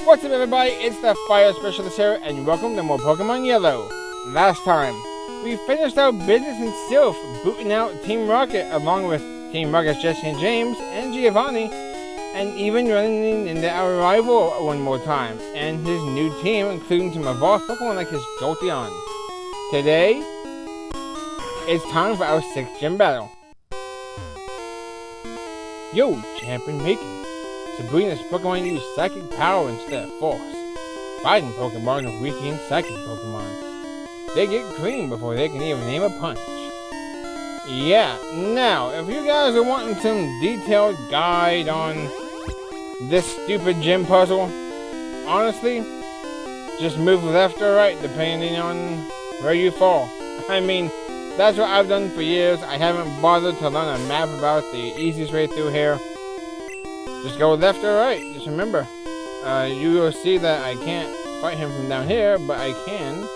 What's up everybody, it's the Fire Specialist here, and welcome to more Pokemon Yellow. Last time, we finished our business in Sylph, booting out Team Rocket, along with Team Rocket's Jesse and James, and Giovanni, and even running into our rival one more time, and his new team, including some evolved Pokemon like his Jolteon. Today, it's time for our 6th gym battle. Yo, champion making. Sabrina's Pokemon use Psychic Power instead of Force. Fighting Pokemon are weakening Psychic Pokemon. They get cream before they can even aim a punch. Yeah, now, if you guys are wanting some detailed guide on this stupid gym puzzle, honestly, just move left or right depending on where you fall. I mean, that's what I've done for years. I haven't bothered to learn a map about the easiest way through here. Just go left or right. Just remember, you will see that I can't fight him from down here, but I can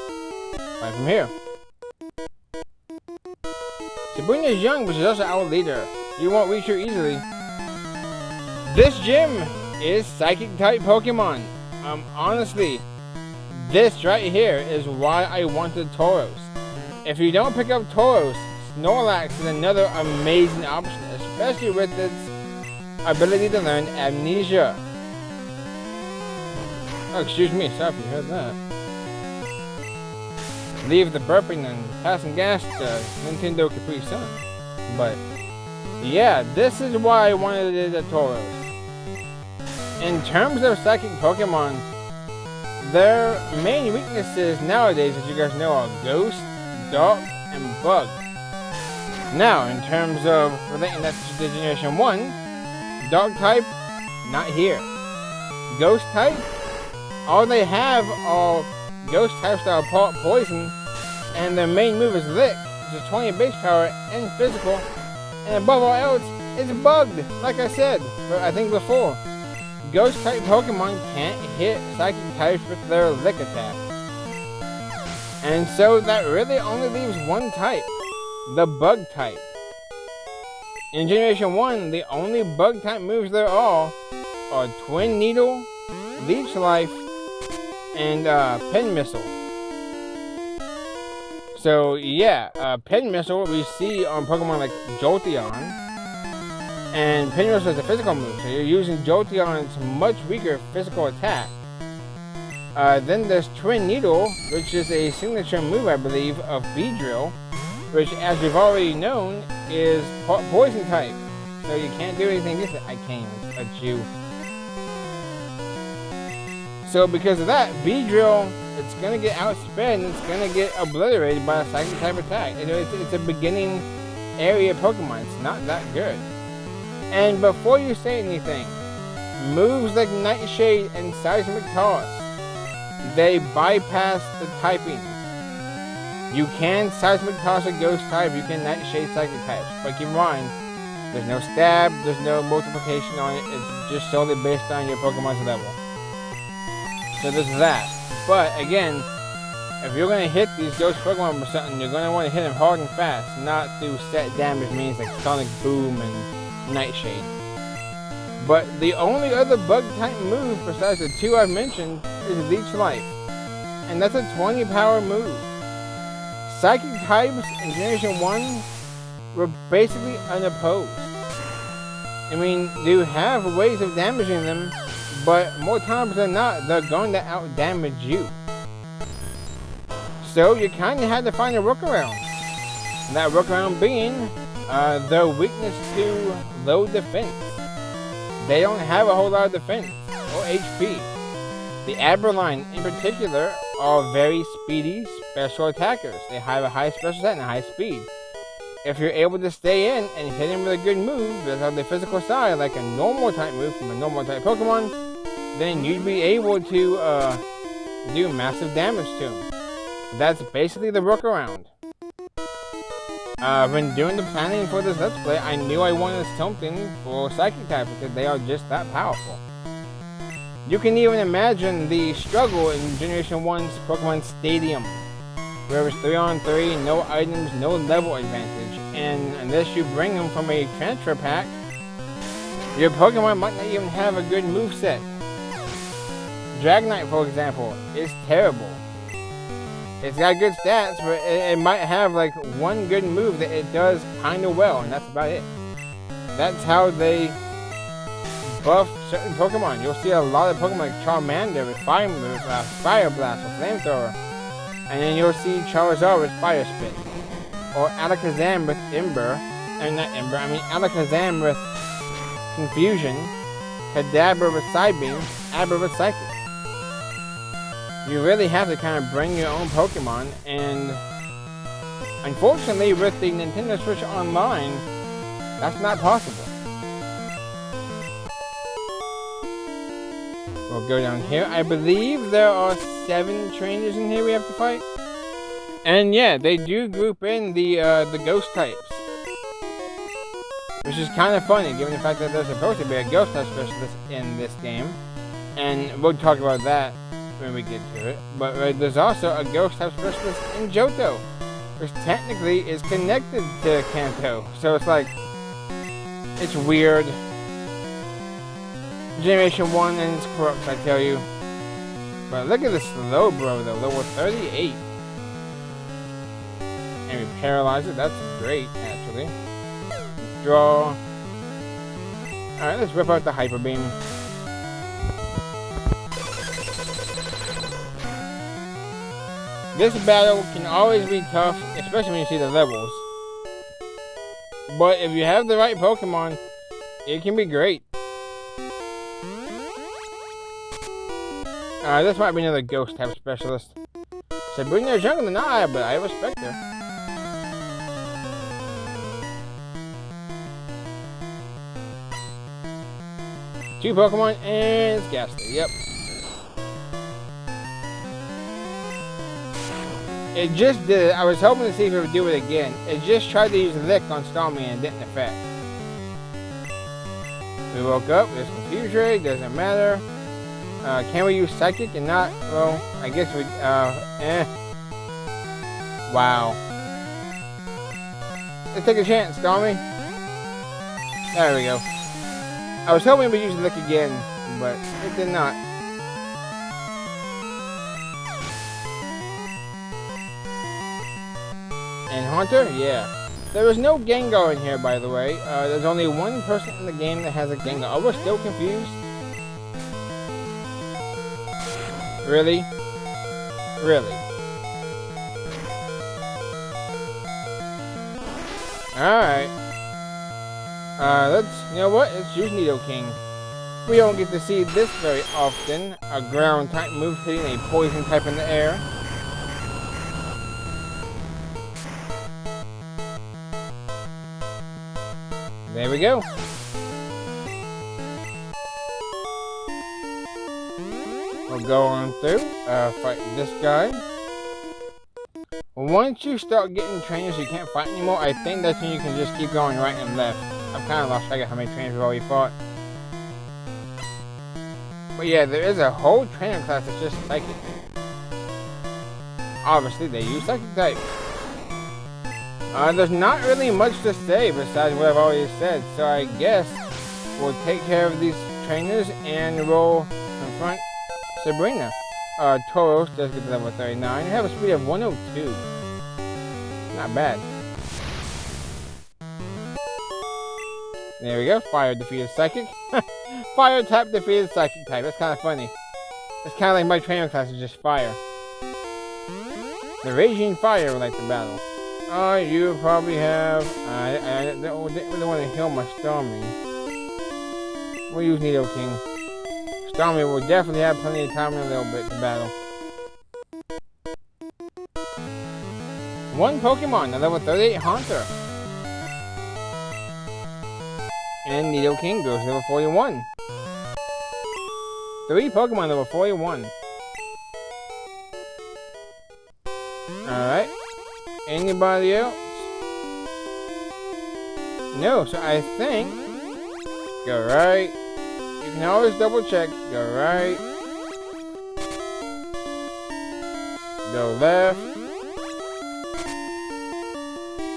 fight from here. Sabrina is young, but she's also our leader. You won't reach her easily. This gym is Psychic type Pokemon. Honestly, this right here is why I wanted Tauros. If you don't pick up Tauros, Snorlax is another amazing option, especially with its ability to learn Amnesia. Oh, excuse me, sorry if you heard that. Leave the burping and passing gas to Nintendo Capri Sun. But, yeah, this is why I wanted it at Tauros. In terms of Psychic Pokemon, their main weaknesses nowadays, as you guys know, are Ghost, Dark, and Bug. Now, in terms of relating that to Generation 1, Dark type, not here. Ghost type, all they have are Ghost types that are part Poison, and their main move is Lick, which is 20 base power and physical, and above all else, it's bugged, like I said, but I think before. Ghost type Pokemon can't hit Psychic types with their Lick attack. And so that really only leaves one type, the Bug type. In Generation 1, the only Bug-type moves there are Twin Needle, Leech Life, and Pen Missile. So yeah, Pen Missile we see on Pokemon like Jolteon, and Pen Missile is a physical move, so you're using Jolteon's much weaker physical attack. Then there's Twin Needle, which is a signature move, I believe, of Beedrill, which, as we've already known, is Poison type. So you can't do anything against it. I can't even touch you. So because of that, Beedrill, it's going to get outsped and it's going to get obliterated by a Psychic type attack. It's a beginning area Pokemon. It's not that good. And before you say anything, moves like Nightshade and Seismic Toss, they bypass the typing. You can Seismic Toss a Ghost type, you can Nightshade Psychic types, but keep in mind, there's no stab, there's no multiplication on it, it's just solely based on your Pokemon's level. So there's that. But again, if you're going to hit these Ghost Pokemon or something, you're going to want to hit them hard and fast, not through set damage means like Sonic Boom and Nightshade. But the only other Bug type move besides the two I've mentioned is Leech Life, and that's a 20 power move. Psychic types in Generation 1 were basically unopposed. I mean, you have ways of damaging them, but more times than not, they're going to out-damage you. So you kind of had to find a workaround. And that workaround being their weakness to low defense. They don't have a whole lot of defense or HP. The Aberline in particular are very speedy special attackers. They have a high special attack and a high speed. If you're able to stay in and hit him with a good move that's on the physical side, like a normal type move from a normal type Pokemon, then you'd be able to do massive damage to him. That's basically the workaround. When doing the planning for this Let's Play, I knew I wanted something for Psychic type because they are just that powerful. You can even imagine the struggle in Generation 1's Pokemon Stadium, where it was 3-on-3, no items, no level advantage, and unless you bring them from a transfer pack, your Pokemon might not even have a good moveset. Dragonite, for example, is terrible. It's got good stats, but it might have like one good move that it does kind of well, and that's about it. That's how they buff certain Pokemon. You'll see a lot of Pokemon like Charmander with Fire Blast or Flamethrower, and then you'll see Charizard with Fire Spit, or Alakazam with Alakazam with Confusion, Kadabra with Psybeam, Abra with Psychic. You really have to kind of bring your own Pokemon, and unfortunately with the Nintendo Switch Online, that's not possible. We'll go down here. I believe there are 7 trainers in here we have to fight. And yeah, they do group in the ghost types. Which is kind of funny, given the fact that there's supposed to be a ghost type specialist in this game. And we'll talk about that when we get to it. But there's also a ghost type specialist in Johto, which technically is connected to Kanto. So it's like, it's weird. Generation 1 and it's corrupt, I tell you. But look at the slow bro though, level 38. And we paralyze it, that's great actually. Draw. Alright, let's rip out the Hyper Beam. This battle can always be tough, especially when you see the levels. But if you have the right Pokemon, it can be great. This might be another ghost type specialist. Sabrina is younger than I, but I respect her. Two Pokemon and it's Ghastly, yep. It just did it. I was hoping to see if it would do it again. It just tried to use Lick on Stormy and it didn't affect. We woke up, there's Confusion, doesn't matter. Can we use Psychic and not, well, I guess we, Wow. Let's take a chance, Stormy. There we go. I was hoping we'd use Lick again, but it did not. And Haunter? Yeah. There is no Gengar in here, by the way. There's only one person in the game that has a Gengar. Oh, we're still confused? Really? Really? Alright. You know what? Let's use Nidoking. We don't get to see this very often. A ground type move hitting a poison type in the air. There we go. We'll go on through, fight this guy. Once you start getting trainers you can't fight anymore, I think that's when you can just keep going right and left. I've kind of lost track of how many trainers we've already fought. But yeah, there is a whole trainer class that's just Psychic. Obviously, they use Psychic type. There's not really much to say besides what I've already said, so I guess we'll take care of these trainers and we'll confront Sabrina. Tauros does get to level 39. You have a speed of 102. Not bad. There we go. Fire defeated Psychic. Fire type defeated Psychic type. That's kind of funny. It's kind of like my trainer class is just fire. The Raging Fire would like to battle. You probably have... I didn't really want to heal my Stormy. We'll use Nidoking. Stormy will definitely have plenty of time in a little bit to battle. One Pokemon, a level 38 Haunter. And Nidoking goes to level 41. 3 Pokemon level 41. Alright. Anybody else? No, so I think... Go right. You can always double check. Go right. Go left.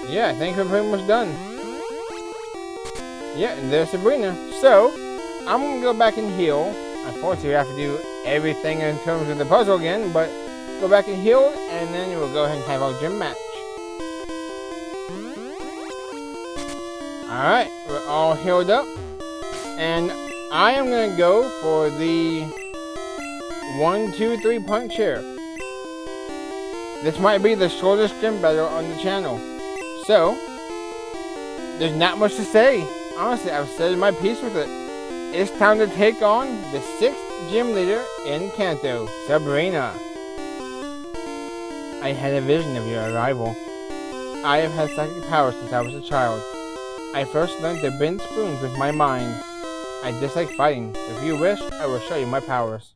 Yeah, I think we're pretty much done. Yeah, and there's Sabrina. So, I'm going to go back and heal. Unfortunately, we have to do everything in terms of the puzzle again, but go back and heal, and then we'll go ahead and have our gym match. Alright, we're all healed up, and I am going to go for the 1, 2, 3 punch here. This might be the shortest gym battle on the channel, so there's not much to say. Honestly, I've said my piece with it. It's time to take on the 6th gym leader in Kanto, Sabrina. I had a vision of your arrival. I have had psychic powers since I was a child. I first learned to bend spoons with my mind. I dislike fighting. If you wish, I will show you my powers.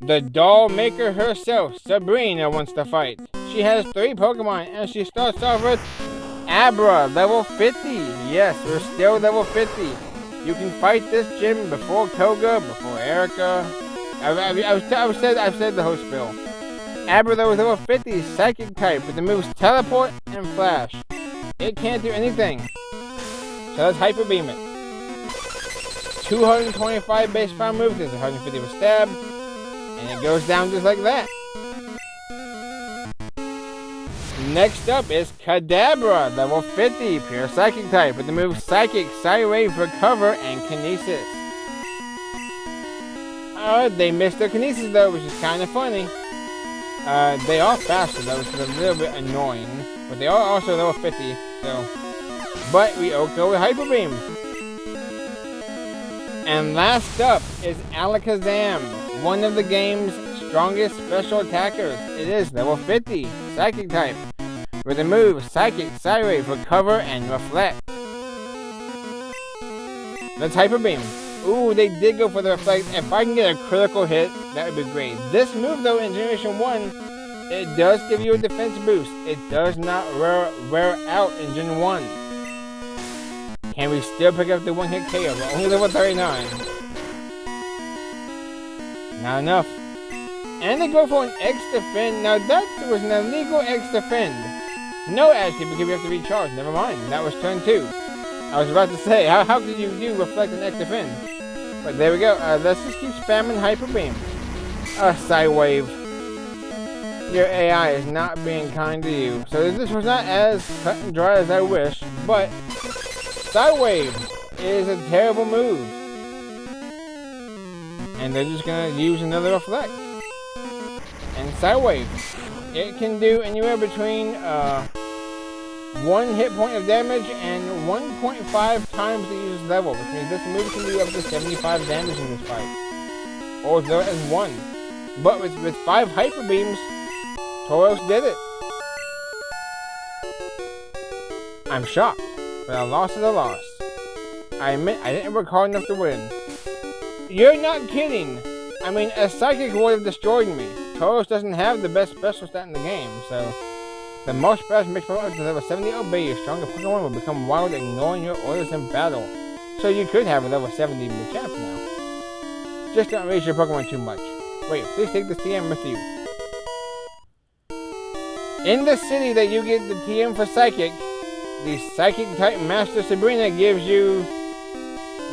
The doll maker herself, Sabrina, wants to fight. She has 3 Pokemon, and she starts off with Abra, level 50. Yes, we're still level 50. You can fight this gym before Koga, before Erica. I've said the whole spiel. Abra, though, is level 50, Psychic type, with the moves Teleport and Flash. It can't do anything. So let's Hyper Beam it. 225 base fire moves, there's 150 with Stab. And it goes down just like that. Next up is Kadabra, level 50, pure Psychic type, with the moves Psychic, Psywave for cover, and Kinesis. They missed their Kinesis though, which is kind of funny. They are faster though, which is a little bit annoying. But they are also level 50, so. But we go with Hyper Beam. And last up is Alakazam, one of the game's strongest special attackers. It is level 50, Psychic type, with the move Psychic, Psywave for cover and reflect. Let's Hyper Beam. Ooh, they did go for the reflect. If I can get a critical hit, that would be great. This move though in Generation 1, it does give you a defense boost. It does not wear out in Gen 1. Can we still pick up the 1-hit KO? We're only level 39. Not enough. And they go for an X-Defend. Now that was an illegal X-Defend. No, actually, because we have to recharge. Never mind. That was turn 2. I was about to say, how could you do reflect an X-Defend? But there we go. Let's just keep spamming Hyper Beam. Psywave. Your AI is not being kind to you. So this was not as cut and dry as I wish, but Psywave is a terrible move. And they're just gonna use another reflect. And Psywave, it can do anywhere between 1 hit point of damage and 1.5 times the user's level, which means this move can do up to 75 damage in this fight. Or as low as 1. But with 5 Hyper Beams, Tauros did it. I'm shocked, but a loss is a loss. I admit I didn't work hard enough to win. You're not kidding! I mean, a Psychic would have destroyed me. Tauros doesn't have the best special stat in the game, so. The most fast makes Pokemon to level 70 obey you. Stronger Pokemon will become wild, ignoring your orders in battle. So you could have a level 70 in the champ now. Just don't raise your Pokemon too much. Wait, please take this TM with you. In the city that you get the TM for Psychic, the Psychic type Master Sabrina gives you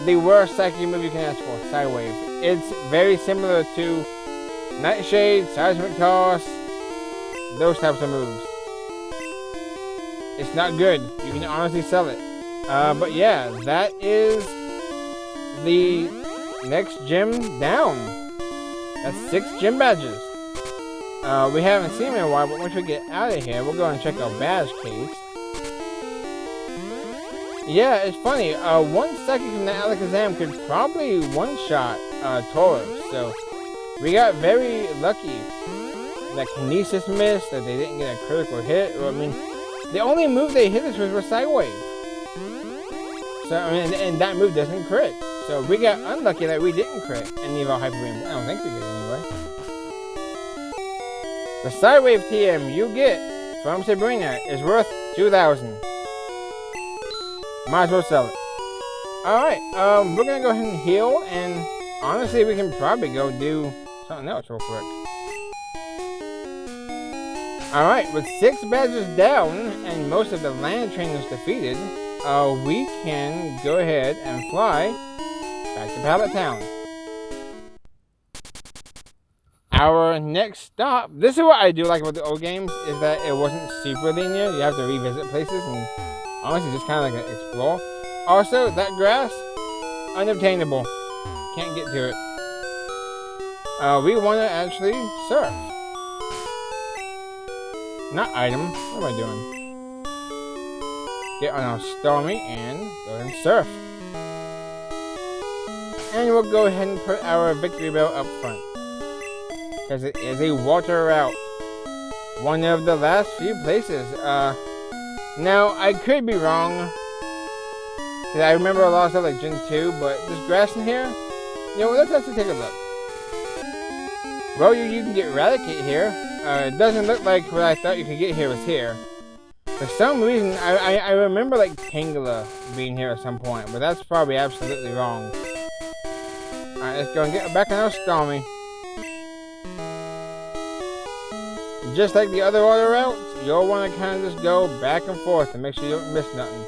the worst Psychic move you can ask for, Psywave. It's very similar to Nightshade, Seismic Toss, those types of moves. It's not good. You can honestly sell it. But yeah, that is the next gym down. That's 6 gym badges. We haven't seen them in a while, but once we get out of here, we'll go and check our badge case. Yeah, it's funny. 1 second from the Alakazam could probably one-shot Tauros. So we got very lucky that Kinesis missed, that they didn't get a critical hit. Or, I mean, the only move they hit us was Psywave. So, I mean, and that move doesn't crit. So we got unlucky that we didn't crit any of our Hyper Beams. I don't think we did anyway. The Psywave TM you get from Sabrina is worth 2,000. Might as well sell it. Alright, we're gonna go ahead and heal, and honestly we can probably go do something else real quick. Alright, with 6 badges down and most of the land trainers defeated, we can go ahead and fly back to Pallet Town. Our next stop, this is what I do like about the old games, is that it wasn't super linear. You have to revisit places and honestly just kind of like explore. Also, that grass, unobtainable. Can't get to it. We want to actually surf. Not item. What am I doing? Get on our Stormy and go and surf. And we'll go ahead and put our victory bell up front, because it is a water route. One of the last few places. Now, I could be wrong, because I remember a lot of stuff like Gen 2, but this grass in here, you know, let's actually take a look. Well, you can get Eradicate here. It doesn't look like what I thought you could get here was here. For some reason, I remember like Tangela being here at some point, but that's probably absolutely wrong. Alright, let's go and get back on our Stormy. Just like the other water routes, you'll want to kind of just go back and forth to make sure you don't miss nothing.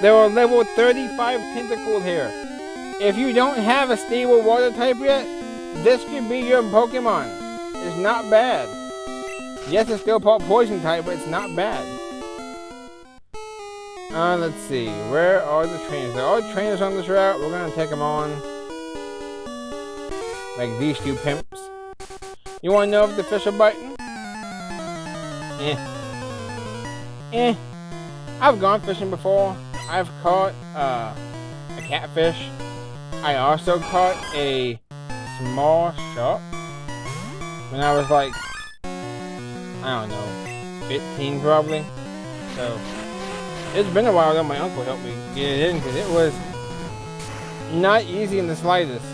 There are level 35 Tentacool here. If you don't have a stable water type yet, this could be your Pokemon. It's not bad. Yes, it's still poison type, but it's not bad. Let's see. Where are the trainers? There are trainers on this route. We're going to take them on. Like these two pimps. You want to know if the fish are biting? I've gone fishing before. I've caught a catfish. I also caught a small shark when I was like, I don't know, 15 probably. So it's been a while though. My uncle helped me get it in because it was not easy in the slightest.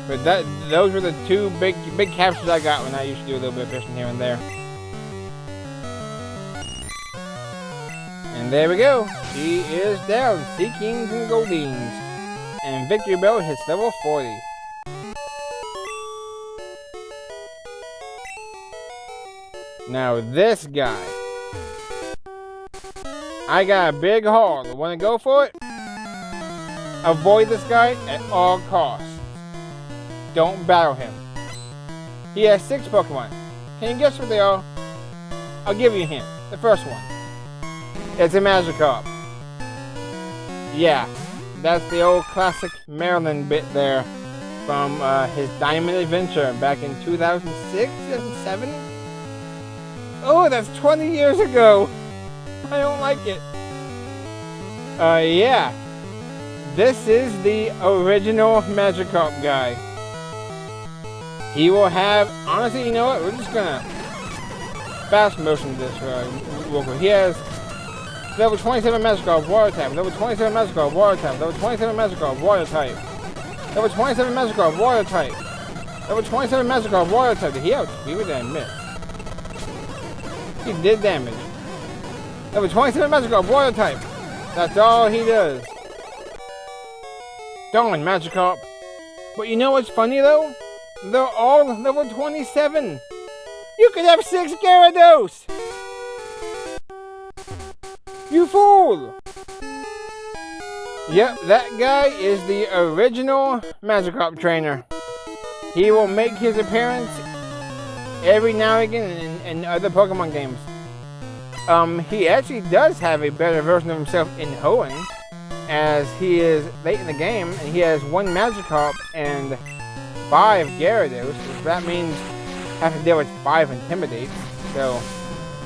But those were the two big captures I got when I used to do a little bit of fishing here and there. And there we go. She is down. Sea Kings and Goldines. And Victory Bell hits level 40. Now this guy. I got a big haul. Want to go for it? Avoid this guy at all costs. Don't battle him. He has 6 Pokemon. Can you guess what they are? I'll give you a hint. The first one. It's a Magikarp. Yeah, that's the old classic Maryland bit there from his Diamond Adventure back in 2006, 2007. Oh, that's 20 years ago. I don't like it. Yeah. This is the original Magikarp guy. He will have, honestly, you know what? We're just gonna fast motion this real quick. He has level 27 Magikarp, Water type. Level 27 Magikarp, Water type. Level 27 Magikarp, Water type. Level 27 Magikarp, Water type. Level 27 Magikarp, Water type. Did he outspeed me? Did I miss? He did damage. Level 27 Magikarp, Water type. That's all he does. Darn Magikarp. But you know what's funny though? They're all level 27. You could have 6 Gyarados. You fool! Yep, that guy is the original Magikarp trainer. He will make his appearance every now and again in other Pokemon games. He actually does have a better version of himself in Hoenn, as he is late in the game and he has 1 Magikarp and 5 Gyarados. So that means have to deal with 5 Intimidates. So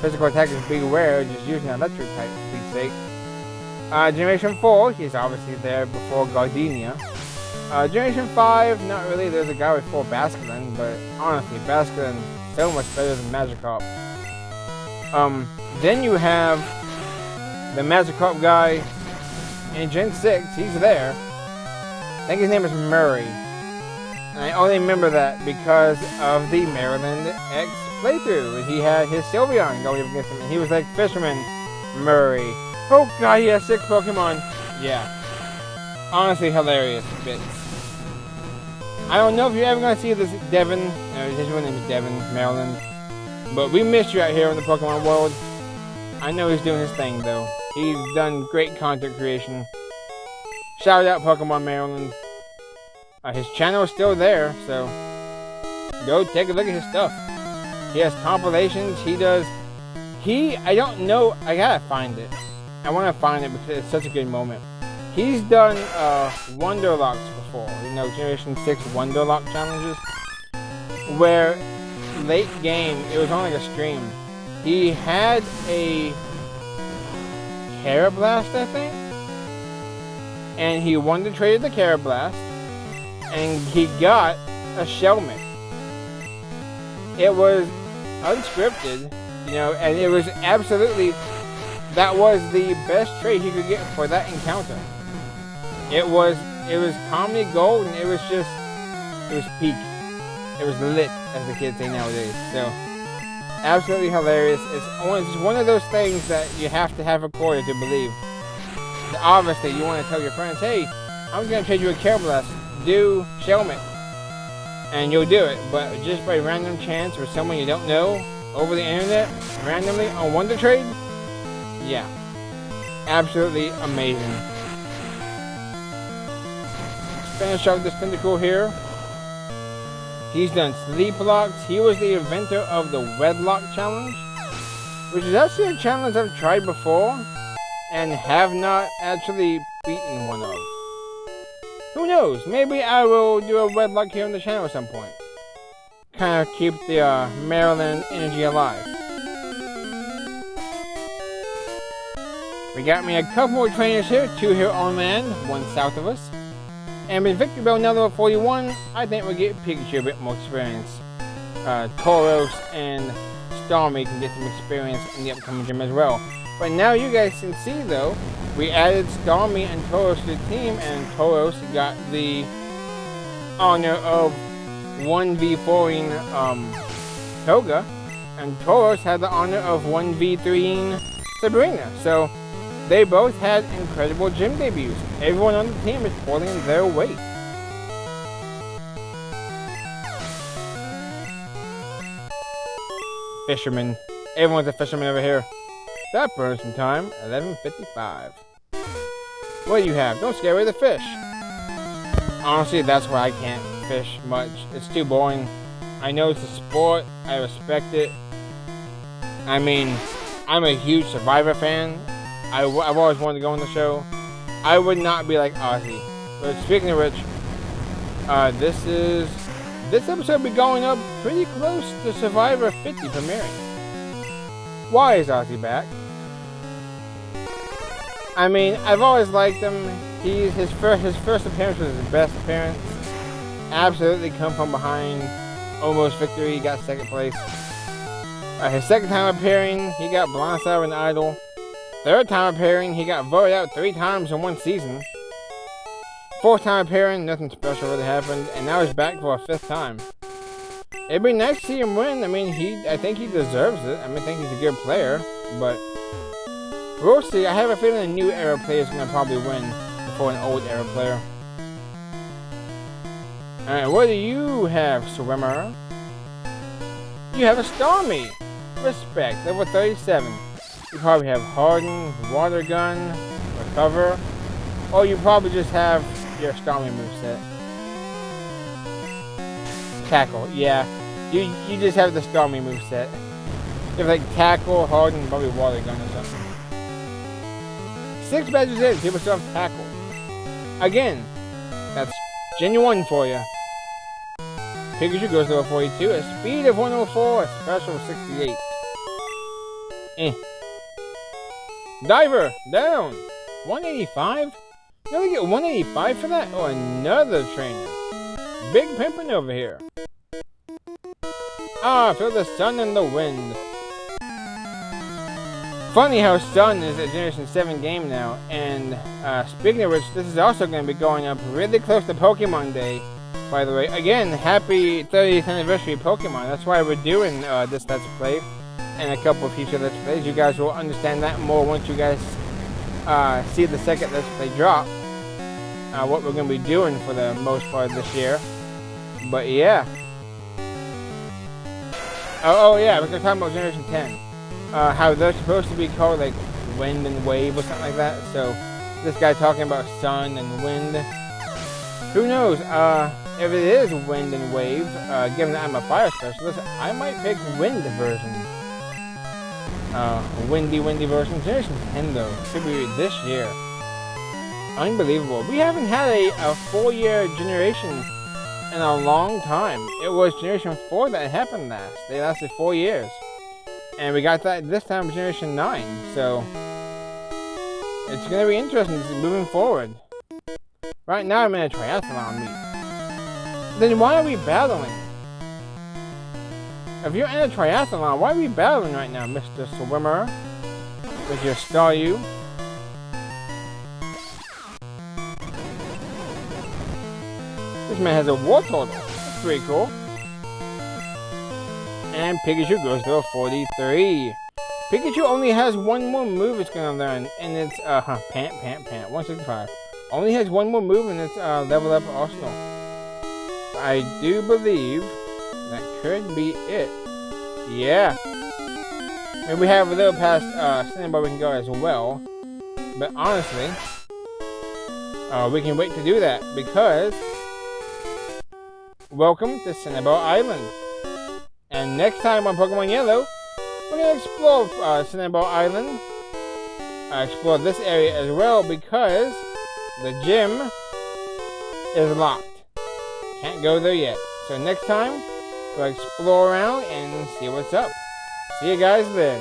physical attackers beware, just using an electric type for Pete's sake. Generation 4, he's obviously there before Gardenia. Generation 5, not really. There's a guy with 4 Basculin, but honestly, Basculin is so much better than Magikarp. Then you have the Magikarp guy in Gen 6, he's there. I think his name is Murray. And I only remember that because of the Maryland X playthrough. He had his Sylveon going up against him, and he was like Fisherman Murray. Oh god, he has 6 Pokemon. Yeah. Honestly, hilarious bits. I don't know if you're ever going to see this Devin. His real name is Devin, Maryland. But we missed you out here in the Pokemon world. I know he's doing his thing, though. He's done great content creation. Shout out Pokemon Maryland. His channel is still there, so go take a look at his stuff. He has compilations. I don't know. I gotta find it. I want to find it because it's such a good moment. He's done Wonderlocks before. You know, Generation 6 Wonderlock challenges. Where late game, it was on like a stream. He had a Carablast, I think. And he Wonder Traded the Carablast. And he got a Shelmet. It was unscripted, you know, and it was absolutely, that was the best trade he could get for that encounter. It was comedy gold, and it was peak. It was lit, as the kids say nowadays. So, absolutely hilarious. It's one of those things that you have to have a quarter to believe. Obviously, you want to tell your friends, hey, I'm going to trade you a Carablast. Do Shelmet. And you'll do it. But just by random chance or someone you don't know over the internet, randomly on Wonder Trade, yeah. Absolutely amazing. Finish off this Tentacle here. He's done Sleep Locks. He was the inventor of the Wedlock Challenge, which is actually a challenge I've tried before and have not actually beaten one of. Who knows? Maybe I will do a Wedlock here on the channel at some point. Kind of keep the Maryland energy alive. We got me a couple more trainers here. 2 here on land, 1 south of us. And with Victory Bell now level 41, I think we'll get Pikachu a bit more experience. Tauros and Stormy can get some experience in the upcoming gym as well. But now you guys can see though, we added Stormy and Tauros to the team, and Tauros got the honor of 1v4ing Toga, and Tauros had the honor of 1v3ing Sabrina. So they both had incredible gym debuts. Everyone on the team is pulling their weight. Fisherman. Everyone's a fisherman over here. That burns some time. 11:55. What do you have? Don't scare away the fish. Honestly, that's why I can't fish much. It's too boring. I know it's a sport. I respect it. I mean, I'm a huge Survivor fan. I've always wanted to go on the show. I would not be like Ozzy. But speaking of which, this episode will be going up pretty close to Survivor 50 premiering. Why is Ozzy back? I mean, I've always liked him. His first appearance was his best appearance. Absolutely come from behind. Almost victory. He got 2nd place. His 2nd time appearing, he got blindsided with an idol. 3rd time appearing, he got voted out 3 times in 1 season. 4th time appearing, nothing special really happened, and now he's back for a 5th time. It'd be nice to see him win. I mean, I think he deserves it. I think he's a good player, but we'll see. I have a feeling a new era player is going to probably win before an old era player. Alright, what do you have, Swimmer? You have a Stormy. Respect, level 37. You probably have Harden, Water Gun, Recover, or you probably just have your Stormy moveset. Tackle, yeah. You just have the Stormy moveset. You have like Tackle, Harden, probably Water Gun or something. 6 badges in, people still have Tackle. Again, that's genuine for you. Pikachu goes to level 42, a speed of 104, a special of 68. Diver, down. 185? You only get 185 for that? Oh, another trainer. Big pimpin' over here. Ah, feel the sun and the wind. Funny how Sun is a Generation 7 game now. And speaking of which, this is also going to be going up really close to Pokemon Day. By the way, again, happy 30th anniversary Pokemon. That's why we're doing this Let's Play and a couple of future Let's Plays. You guys will understand that more once you guys see the 2nd Let's Play drop. What we're going to be doing for the most part this year. But yeah. Oh yeah, we're gonna talk about Generation 10. How they're supposed to be called like wind and wave or something like that. So this guy talking about sun and wind. Who knows? If it is wind and wave, given that I'm a fire specialist, I might pick wind version. Windy version. Generation 10 though, should be this year. Unbelievable. We haven't had a 4-year generation in a long time. It was Generation 4 that happened last. They lasted 4 years. And we got that this time with Generation 9. So it's going to be interesting moving forward. Right now I'm in a triathlon meet. Then why are we battling? If you're in a triathlon, why are we battling right now, Mr. Swimmer? With your Staryu? This man has a Wartortle. That's pretty cool. And Pikachu goes to a 43. Pikachu only has one more move it's gonna learn, and it's Pant, 165. Only has one more move in its level up arsenal. I do believe that could be it. Yeah. Maybe we have a little past Cinnamon we can go as well. But honestly, we can wait to do that because welcome to Cinnamon Island. And next time on Pokemon Yellow, we're going to explore Cinnamon Island. Explore this area as well because the gym is locked. Can't go there yet. So next time, we'll explore around and see what's up. See you guys then.